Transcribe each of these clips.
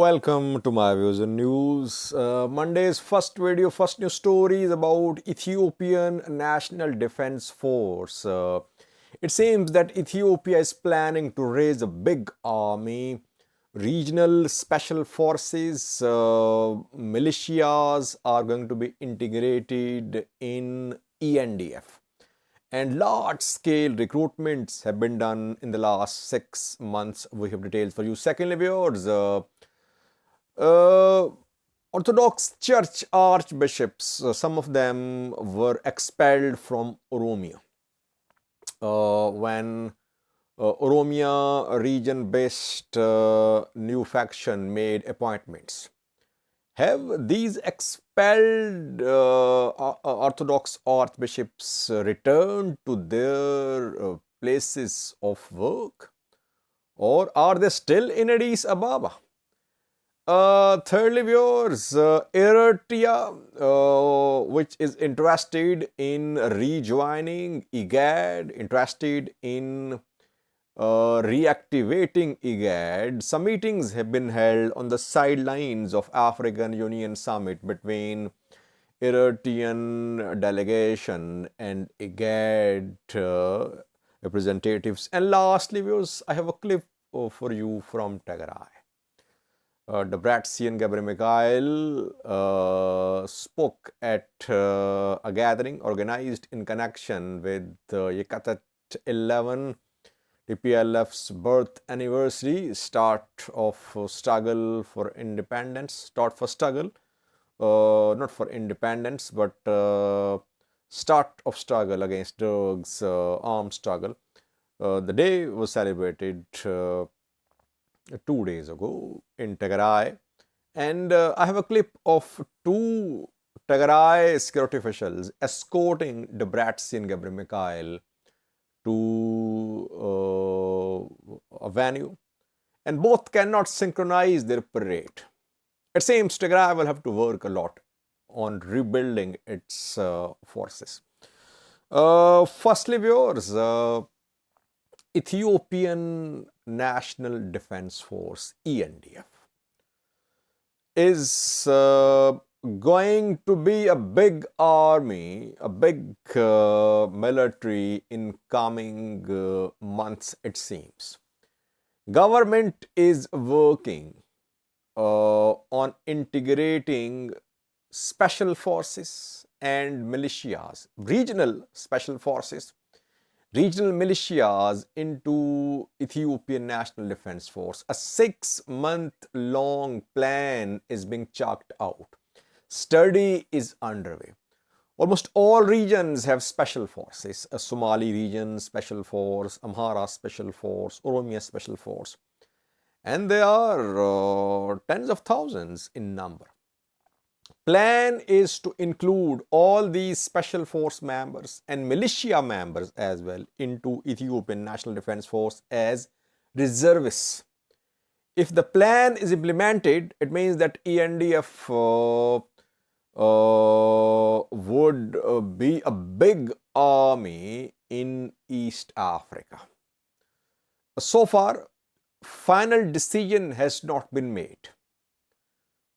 Welcome to my views and news. Monday's first video, first news story is about Ethiopian National Defense Force. It seems that Ethiopia is planning to raise a big army. Regional special forces, militias are going to be integrated in ENDF. And large-scale recruitments have been done in the last 6 months. We have details for you. Secondly, viewers, Orthodox Church Archbishops, some of them were expelled from Oromia when Oromia region-based new faction made appointments. Have these expelled Orthodox archbishops returned to their places of work, or are they still in Addis Ababa? Thirdly, viewers, Eritrea, which is interested in rejoining IGAD, interested in reactivating IGAD, some meetings have been held on the sidelines of African Union Summit between Eritrean delegation and IGAD representatives. And lastly, viewers, I have a clip for you from Tigray. Debretsion Gabriel Mikhail spoke at a gathering organized in connection with Yekatet 11, TPLF's birth anniversary, start of struggle for independence, start for struggle, not for independence, but start of struggle against drugs, armed struggle. The day was celebrated 2 days ago in Tigray, and I have a clip of 2 Tigray security officials escorting Debretsion Gabriel Mikhail to a venue, and both cannot synchronize their parade. It seems Tigray will have to work a lot on rebuilding its forces. Firstly, viewers, Ethiopian National Defense Force, ENDF, is going to be a big army, a big military in coming months, it seems. Government is working on integrating special forces and militias, regional special forces, regional militias into Ethiopian National Defense Force. A 6-month-long plan is being chalked out. Study is underway. Almost all regions have special forces. A Somali region special force, Amhara special force, Oromia special force. And they are tens of thousands in number. Plan is to include all these special force members and militia members as well into Ethiopian National Defense Force as reservists. If the plan is implemented, it means that ENDF would be a big army in East Africa. So far, final decision has not been made.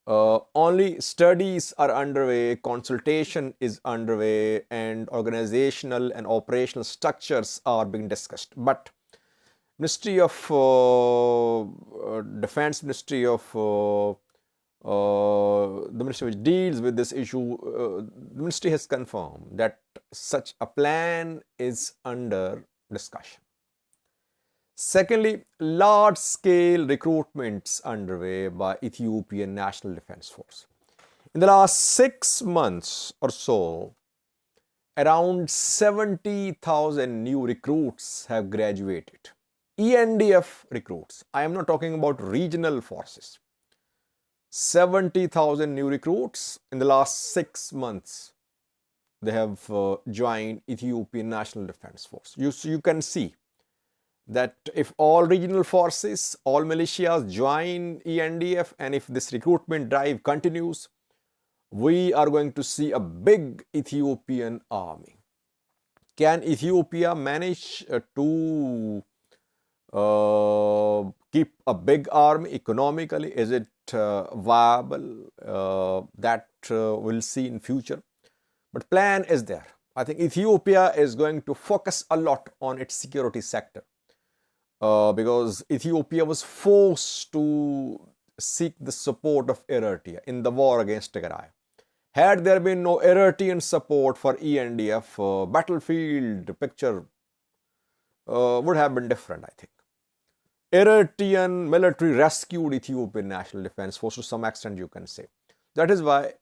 Only studies are underway, consultation is underway, and organizational and operational structures are being discussed. But Ministry of Defense, Ministry of the ministry which deals with this issue, the ministry has confirmed that such a plan is under discussion. Secondly, large-scale recruitments underway by Ethiopian National Defense Force. In the last 6 months or so, around 70,000 new recruits have graduated. ENDF recruits. I am not talking about regional forces. 70,000 new recruits in the last 6 months. They have joined Ethiopian National Defense Force. You can see that if all regional forces, all militias join ENDF, and if this recruitment drive continues, we are going to see a big Ethiopian army. Can Ethiopia manage to keep a big army economically? Is it viable? That we'll see in future. But plan is there. I think Ethiopia is going to focus a lot on its security sector because Ethiopia was forced to seek the support of Eritrea in the war against Tigray. Had there been no Eritrean support for ENDF, battlefield picture would have been different, I think. Eritrean military rescued Ethiopian National Defense Force to some extent, you can say. That is why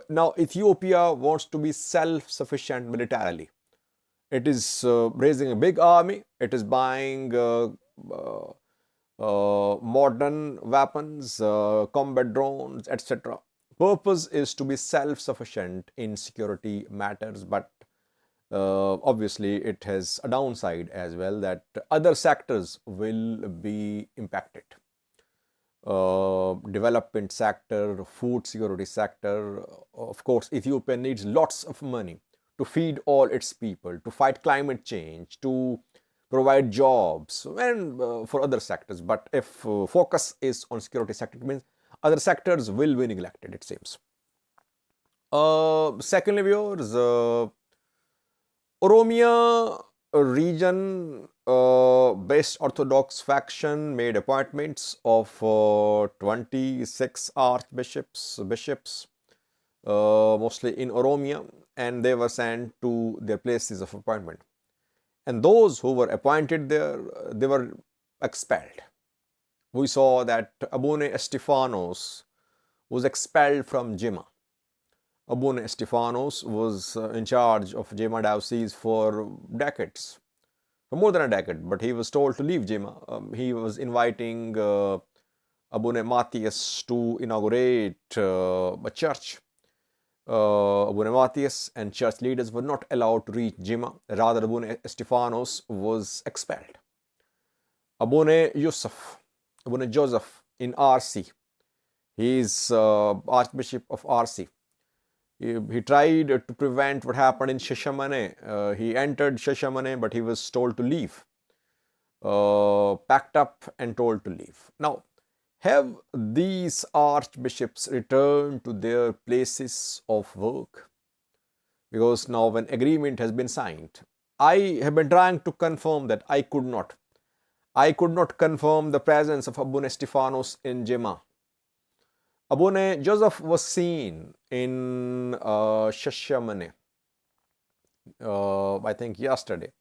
now Ethiopia wants to be self-sufficient militarily. It is raising a big army. It is buying modern weapons, combat drones, etc. Purpose is to be self-sufficient in security matters, but obviously it has a downside as well, that other sectors will be impacted. Development sector, food security sector. Of course, Ethiopia needs lots of money to feed all its people, to fight climate change, to provide jobs, and for other sectors. But if focus is on security sector, it means other sectors will be neglected, it seems. Secondly, viewers, Oromia region based Orthodox faction made appointments of 26 archbishops, bishops, mostly in Oromia, and they were sent to their places of appointment. And those who were appointed there, they were expelled. We saw that Abune Estefanos was expelled from Jimma. Abune Estefanos was in charge of Jimma diocese for decades, for more than a decade, but he was told to leave Jimma. He was inviting Abune Matthias to inaugurate a church. Abune Matthias and church leaders were not allowed to reach Jimma. Rather, Abune Estefanos was expelled. Abune Joseph in RC, he is Archbishop of RC. He tried to prevent what happened in Shashamane. He entered Shashamane, but he was told to leave. Packed up and told to leave. Now, have these archbishops returned to their places of work? Because now when agreement has been signed, I have been trying to confirm that I could not. I could not confirm the presence of Abune Estefanos in Jimma. Abune Joseph was seen in Shashamane, I think yesterday.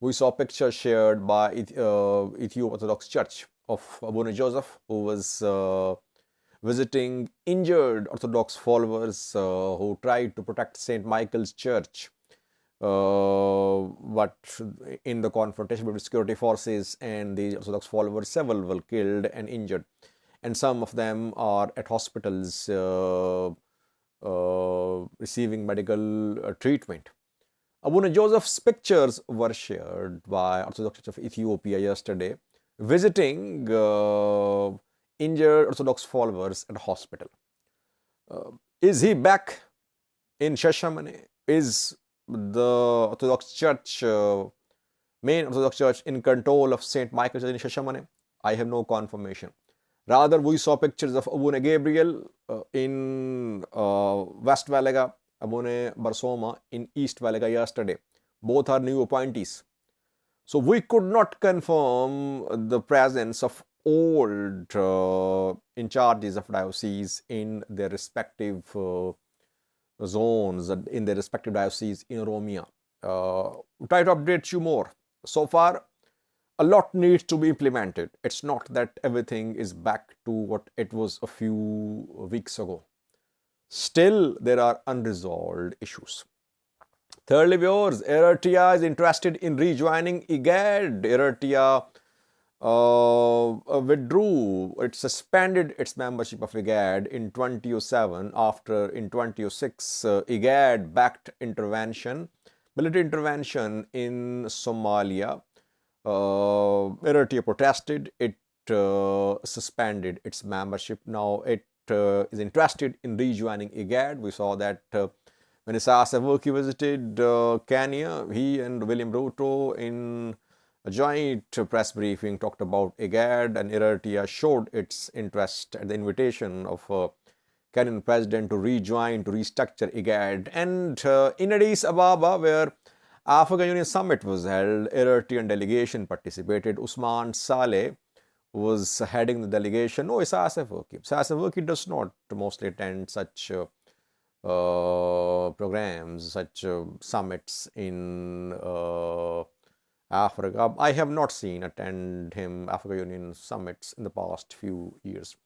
We saw pictures shared by Ethiopian Orthodox Church of Abune Joseph, who was visiting injured Orthodox followers who tried to protect St. Michael's Church. But in the confrontation between security forces and the Orthodox followers, several were killed and injured. And some of them are at hospitals receiving medical treatment. Abune Joseph's pictures were shared by Orthodox Church of Ethiopia yesterday, visiting injured Orthodox followers at a hospital. Is he back in Shashamane? Is the Orthodox Church, main Orthodox Church, in control of St. Michael's in Shashamane? I have no confirmation. Rather, we saw pictures of Abune Gabriel in West Valaga, Abune Barsoma in East Valaga yesterday. Both are new appointees. So we could not confirm the presence of old in charges of diocese in their respective zones, in their respective dioceses in Oromia. We'll try to update you more. So far, a lot needs to be implemented. It's not that everything is back to what it was a few weeks ago. Still, there are unresolved issues. Thirdly, viewers, Eritrea is interested in rejoining IGAD. Eritrea withdrew, it suspended its membership of IGAD in 2007 after in 2006 IGAD backed intervention, military intervention in Somalia. Eritrea protested, it suspended its membership. Now it is interested in rejoining IGAD. We saw that when Isaias Afwerki visited Kenya, he and William Ruto in A joint press briefing talked about IGAD, and Eritrea showed its interest at the invitation of Kenyan president to rejoin, to restructure IGAD. And in Addis Ababa, where African Union Summit was held, Eritrean delegation participated. Usman Saleh was heading the delegation. No, Isaias Afwerki. Isaias Afwerki does not mostly attend such programs, such summits in Africa. I have not seen attend him Africa Union summits in the past few years.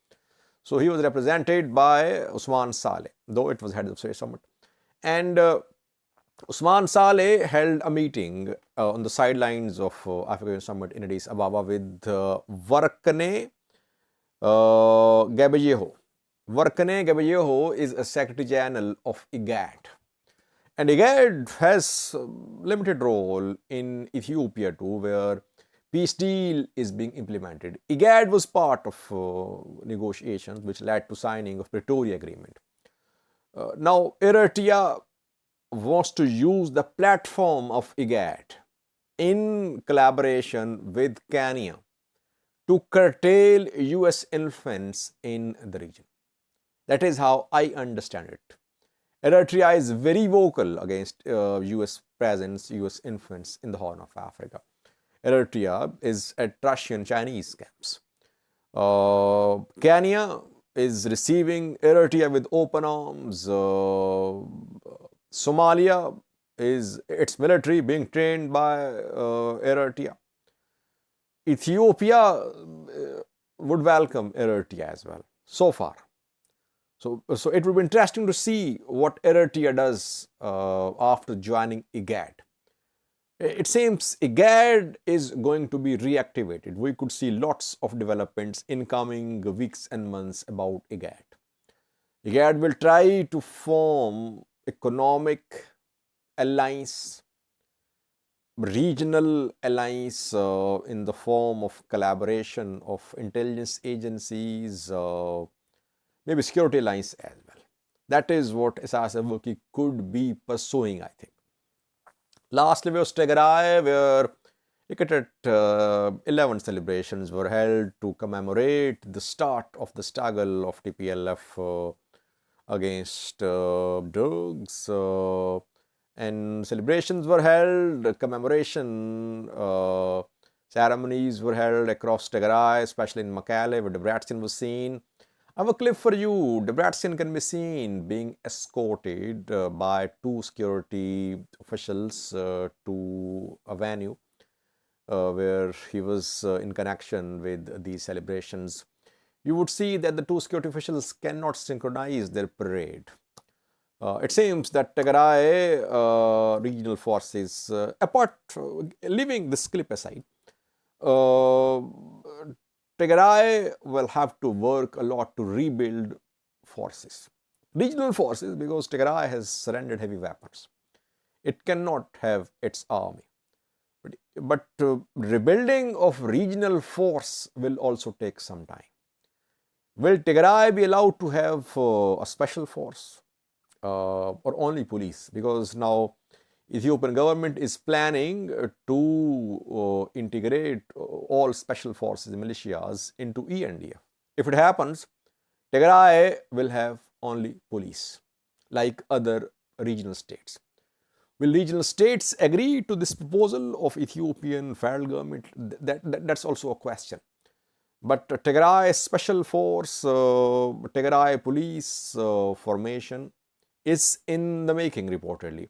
So he was represented by Usman Saleh, though it was head of state summit. And Usman Saleh held a meeting on the sidelines of Africa Union Summit in Addis Ababa with Varkane Gabayeho. Varkane Gabayeho is a Secretary General of IGAD. And IGAD has a limited role in Ethiopia too, where peace deal is being implemented. IGAD was part of negotiations which led to signing of Pretoria Agreement. Now, Eritrea wants to use the platform of IGAD in collaboration with Kenya to curtail US influence in the region. That is how I understand it. Eritrea is very vocal against US presence, US influence in the Horn of Africa. Eritrea is at Russian-Chinese camps. Kenya is receiving Eritrea with open arms. Somalia is its military being trained by Eritrea. Ethiopia would welcome Eritrea as well, so far. So it would be interesting to see what Eritrea does after joining IGAD. It seems IGAD is going to be reactivated. We could see lots of developments in coming weeks and months about IGAD. IGAD will try to form economic alliance, regional alliance in the form of collaboration of intelligence agencies, maybe security alliance as well. That is what Isaias Afwerki could be pursuing, I think. Lastly, was Tigray, where 11 celebrations were held to commemorate the start of the struggle of TPLF against drugs, and celebrations were held, commemoration ceremonies were held across Tigray, especially in Mekelle, where Debrecen was seen. I have a clip for you. Debrecen can be seen being escorted by two security officials to a venue where he was in connection with these celebrations. You would see that the two security officials cannot synchronize their parade. It seems that Tigray regional forces, leaving this clip aside, Tigray will have to work a lot to rebuild forces, regional forces, because Tigray has surrendered heavy weapons. It cannot have its army. But rebuilding of regional force will also take some time. Will Tigray be allowed to have a special force or only police? Because now Ethiopian government is planning to integrate all special forces and militias into ENDF. If it happens, Tigray will have only police, like other regional states. Will regional states agree to this proposal of Ethiopian federal government? That's also a question. But Tigray special force, Tigray police formation is in the making reportedly.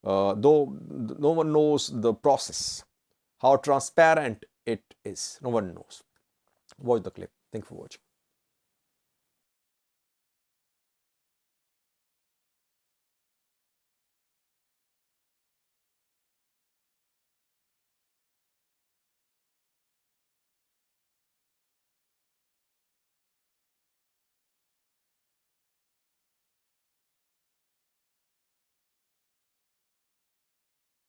Though no one knows the process, how transparent it is. No one knows. Watch the clip. Thank you for watching.